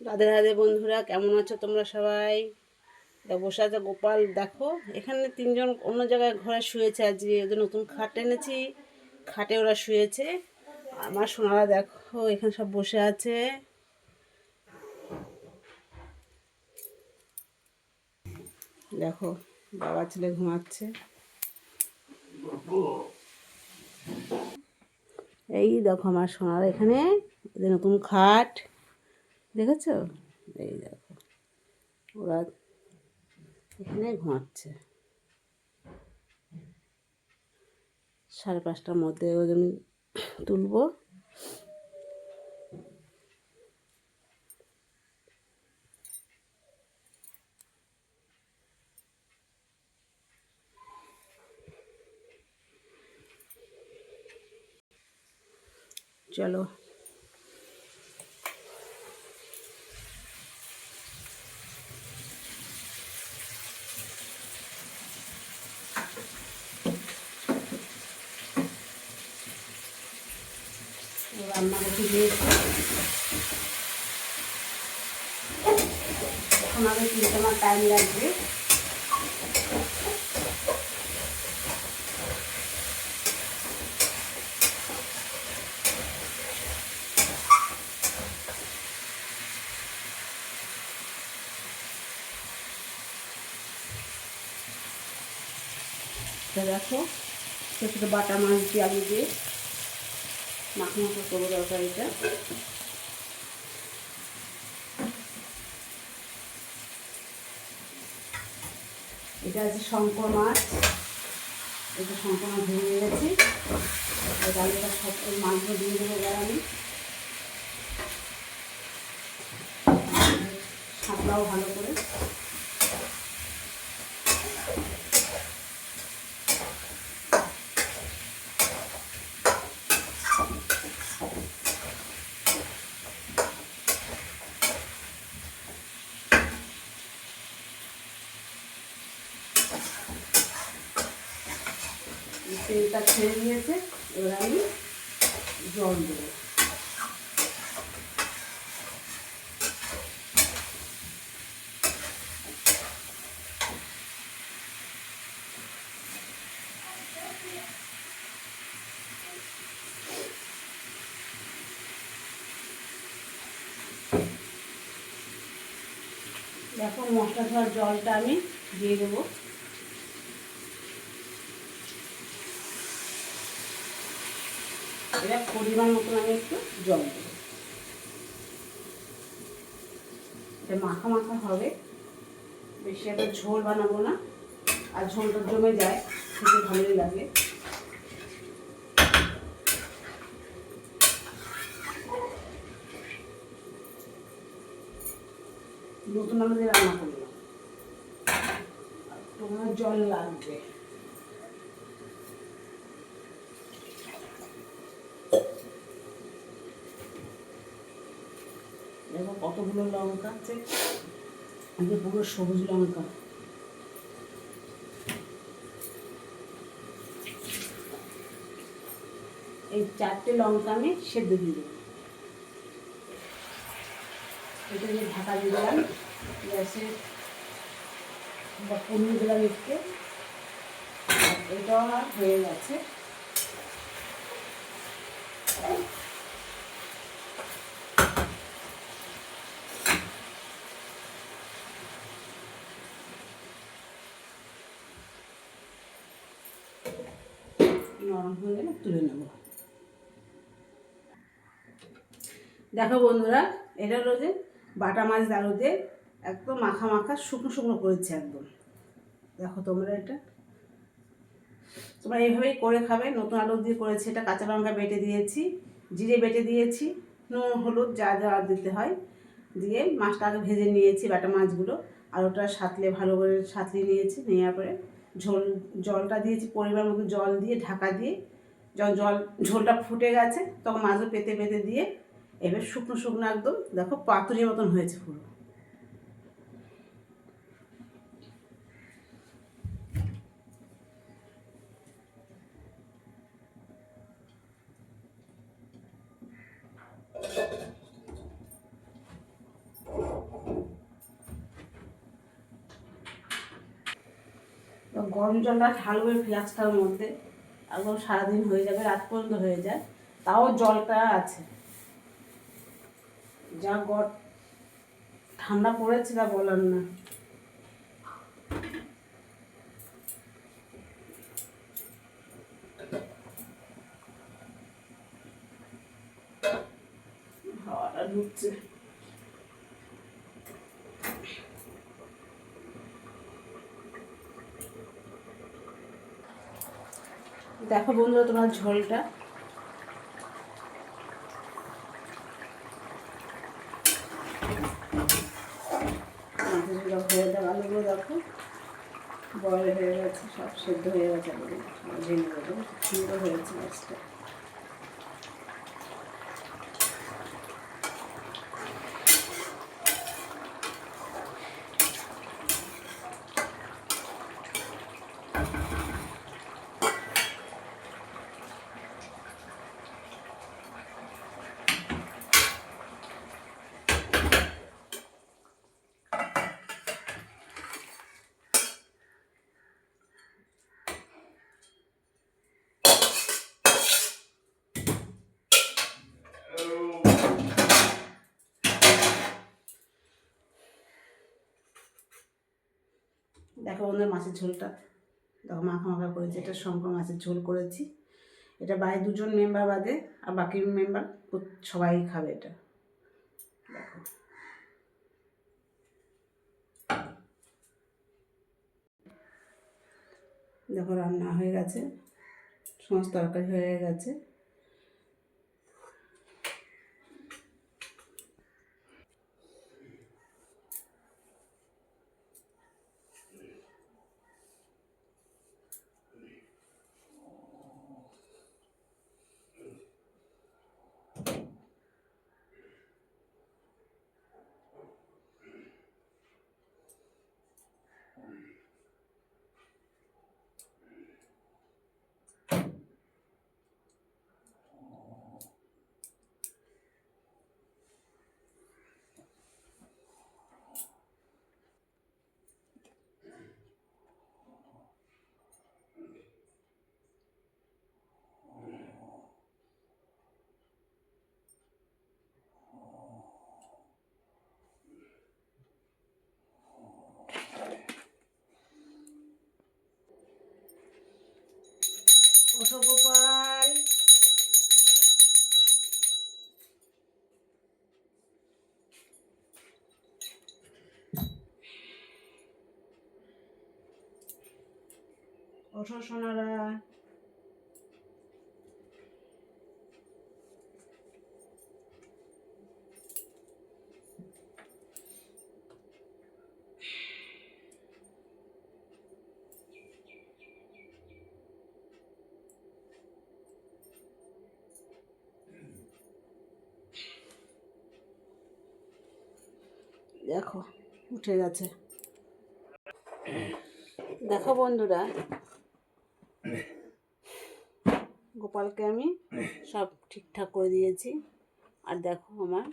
রাধে রাধে বন্ধুরা, কেমন আছো তোমরা সবাই? বসে আছে গোপাল, দেখো এখানে তিনজন অন্য জায়গায় ঘরে শুয়েছে। আজকে ওদের নতুন খাট এনেছি, খাটে ওরা শুয়েছে। আমার সোনারা দেখো এখানে সব বসে আছে। দেখো বাবা ছেলে ঘুমাচ্ছে। এই দেখো আমার সোনারা এখানে, ওদের নতুন খাট দেখেছো? এই দেখো ওরা এখানে ঘুমাচ্ছে। 5:30টার মধ্যে ওদের তুলবো। চলো রান্না করতে দিয়েছি, আমাদের কিন্তু আমার টাইম লাগবে। তো দেখো ছোটো ছোটো বাটা মাছ দিয়ে আলু দিয়ে মাখো মাখো করবো তরকারিটা। এটা আছে শঙ্কর মাছ, এটা শঙ্কর মাছ ভেঙে গেছি। আলুটা সব মাছগুলো দিয়ে দেবো এবার আমি। সাঁতলাও ভালো করে। তেলটা ছেড়ে দিয়েছে, এবার আমি জল দেবো। দেখো মশলা ধোয়ার জলটা আমি দিয়ে দেবো। এবার পরিমাণ মতন আমি একটু জল দেবো। এটা মাখা মাখা হবে, বেশি একটা ঝোল বানাবো না, আর ঝোলটা জমে যায়, খেতে ভালোই লাগে। নতুন আলু দিয়ে রান্না করলাম, তোমার জল লাগবে। দেখো কতগুলো লঙ্কা আছে, পুরো সবুজ লঙ্কা। এই 4টে লঙ্কা আমি সেদ্ধ দিয়ে দেবো। এটা দিয়ে ঢাকা দিয়ে দিলাম, গ্যাসে কমিয়ে দিলাম একটু। এটা হয়ে গেছে। নরম হয়ে গেলে তুলে নেব। দেখো বন্ধুরা, এটা হলো যে বাটা মাছ আলুতে একদম মাখা মাখা শুকনো শুকনো করেছে একদম। দেখো তোমরা এটা তোমরা এইভাবেই করে খাবে। নতুন আলু দিয়ে করেছি এটা, কাঁচা লঙ্কা বেটে দিয়েছি, জিরে বেটে দিয়েছি, নুন হলুদ যা যা দিতে হয় দিয়ে মাছটা আগে ভেজে নিয়েছি। বাটা মাছগুলো আলুটা সাঁতলে ভালো করে সাঁতলে নিয়েছি, নেওয়ার পরে জলটা দিয়েছি, পরিমাণ মতো জল দিয়ে ঢাকা দিয়ে যখন ঝোলটা ফুটে গেছে তখন মাছগুলো পেতে পেতে দিয়ে এবার শুকনো শুকনো একদম দেখো পাতুরির মতন হয়েছে পুরো। গরম জলটা ঢালবে ফ্লাক্সটার মধ্যে, একদম সারাদিন হয়ে যাবে, রাত পর্যন্ত হয়ে যায়, তাও জলটা আছে। যা ঠান্ডা পড়েছে তা বলার না। হাওয়াটা ঢুকছে। দেখো বন্ধুরা তোমার ঝোলটা হয়ে যাবে, আলুগুলো দেখো বয়েল হয়ে গেছে, সব সেদ্ধ হয়ে গেছে, আলুগুলো ভেঙে দেবো, সুন্দর হয়েছে মাছটা। দেখো বন্ধুরা মাছের ঝোলটা দেখো মাখা মাখা করেছি, এটা শঙ্কর মাছের ঝোল করেছি। এটা বাড়ির 2 জন মেম্বার বাদে আর বাকি মেম্বার সবাই খাবে এটা। দেখো দেখো রান্না হয়ে গেছে, সমস্ত তরকারি হয়ে গেছে। ওঠো গোপাল, ওঠো সোনারা। দেখো উঠে গেছে। দেখো বন্ধুরা গোপালকে আমি সব ঠিকঠাক করে দিয়েছি, আর দেখো আমার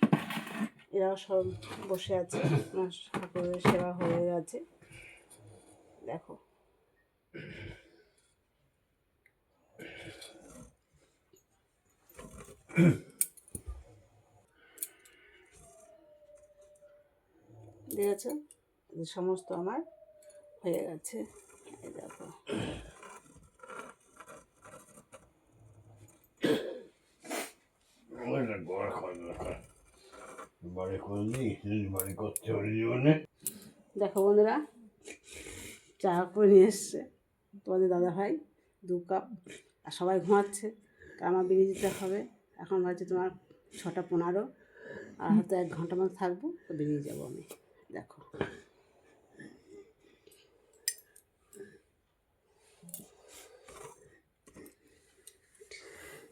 এরাও সব বসে আছে, আমার ঠাকুরের সেবা হয়ে গেছে। দেখো দেখেছো, সমস্ত আমার হয়ে গেছে। এই দেখো দেখো বন্ধুরা চা করে নিয়ে এসছে তোমাদের দাদা ভাই 2 কাপ, আর সবাই ঘুমাচ্ছে, আমার বেরিয়ে যেতে হবে। এখন বাজে তোমার 6টা 15, আর হয়তো 1 ঘন্টা মতো থাকবো, তো বেরিয়ে যাবো আমি। দেখো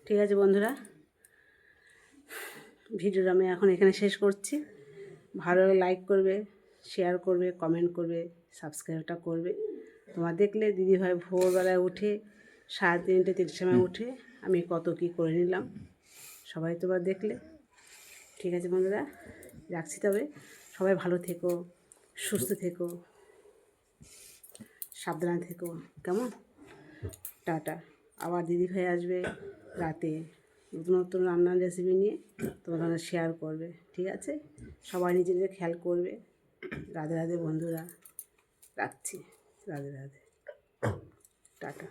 ঠিক আছে বন্ধুরা, ভিডিওটা আমি এখন এখানে শেষ করছি। ভালো লাগলে লাইক করবে, শেয়ার করবে, কমেন্ট করবে, সাবস্ক্রাইবটা করবে। তোমার দেখলে দিদিভাই ভোরবেলায় উঠে 3:30-3টের সময় উঠে আমি কত কী করে নিলাম, সবাই তোমরা দেখলে। ঠিক আছে বন্ধুরা, রাখছি, তবে সবাই ভালো থেকো, সুস্থ থেকো, সাবধানে থেকো, কেমন? টাটা। আবার দিদি ভাই আসবে রাতে নতুন নতুন রান্নার রেসিপি নিয়ে তোমরা শেয়ার করবে, ঠিক আছে? সবাই নিজেদের খেয়াল করবে। রাধে রাধে বন্ধুরা, রাখছি। রাধে রাধে, টাটা।